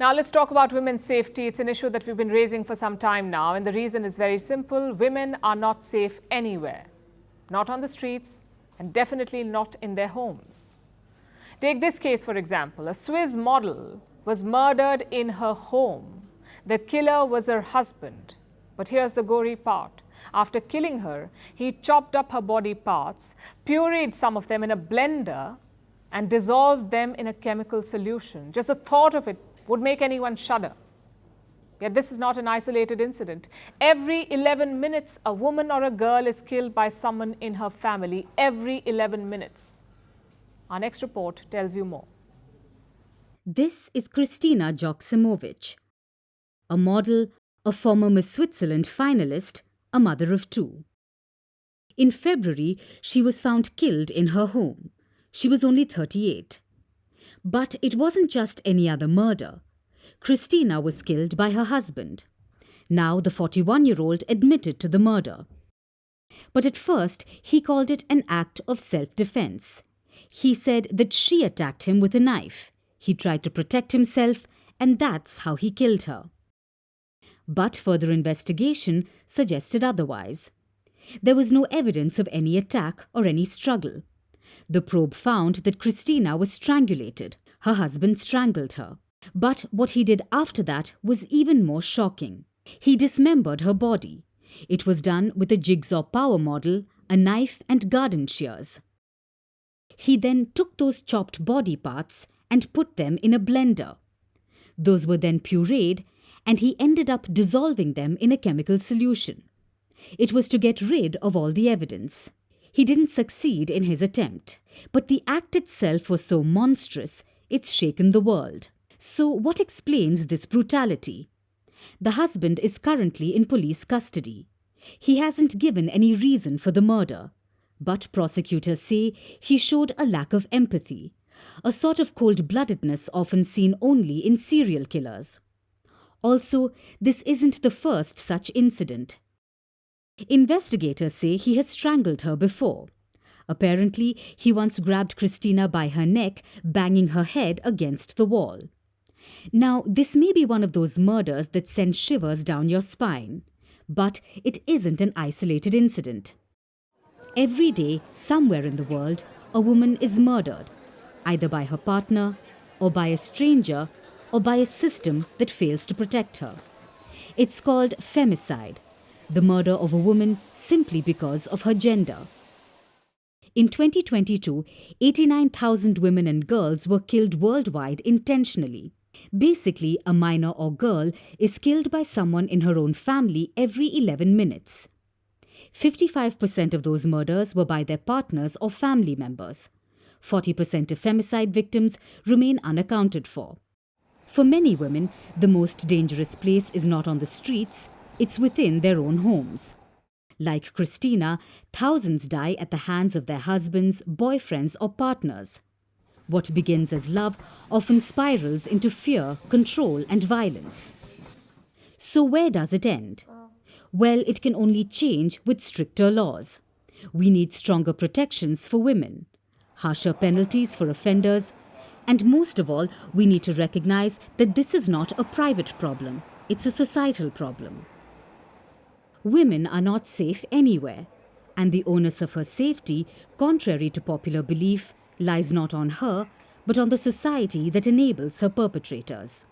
Now let's talk about women's safety. It's an issue that we've been raising for some time now, and the reason is very simple. Women are not safe anywhere. Not on the streets, and definitely not in their homes. Take this case, for example. A Swiss model was murdered in her home. The killer was her husband. But here's the gory part. After killing her, he chopped up her body parts, pureed some of them in a blender, and dissolved them in a chemical solution. Just the thought of it would make anyone shudder. Yet this is not an isolated incident. Every 11 minutes, a woman or a girl is killed by someone in her family. Every 11 minutes. Our next report tells you more. This is Kristina Joksimovic, a model, a former Miss Switzerland finalist, a mother of two. In February, she was found killed in her home. She was only 38. But it wasn't just any other murder. Kristina was killed by her husband. Now the 41-year-old admitted to the murder. But at first, he called it an act of self-defense. He said that she attacked him with a knife. He tried to protect himself, and that's how he killed her. But further investigation suggested otherwise. There was no evidence of any attack or any struggle. The probe found that Kristina was strangulated. Her husband strangled her. But what he did after that was even more shocking. He dismembered her body. It was done with a jigsaw power model, a knife and garden shears. He then took those chopped body parts and put them in a blender. Those were then pureed, and he ended up dissolving them in a chemical solution. It was to get rid of all the evidence. He didn't succeed in his attempt, but the act itself was so monstrous, it's shaken the world. So what explains this brutality? The husband is currently in police custody. He hasn't given any reason for the murder, but prosecutors say he showed a lack of empathy, a sort of cold-bloodedness often seen only in serial killers. Also, this isn't the first such incident. Investigators say he has strangled her before. Apparently, he once grabbed Kristina by her neck, banging her head against the wall. Now, this may be one of those murders that send shivers down your spine, but it isn't an isolated incident. Every day, somewhere in the world, a woman is murdered, either by her partner, or by a stranger, or by a system that fails to protect her. It's called femicide, the murder of a woman simply because of her gender. In 2022, 89,000 women and girls were killed worldwide intentionally. Basically, a minor or girl is killed by someone in her own family every 11 minutes. 55% of those murders were by their partners or family members. 40% of femicide victims remain unaccounted for. For many women, the most dangerous place is not on the streets, it's within their own homes. Like Kristina, thousands die at the hands of their husbands, boyfriends or partners. What begins as love often spirals into fear, control and violence. So where does it end? Well, it can only change with stricter laws. We need stronger protections for women, harsher penalties for offenders, and most of all, we need to recognize that this is not a private problem, it's a societal problem. Women are not safe anywhere, and the onus of her safety, contrary to popular belief, lies not on her, but on the society that enables her perpetrators.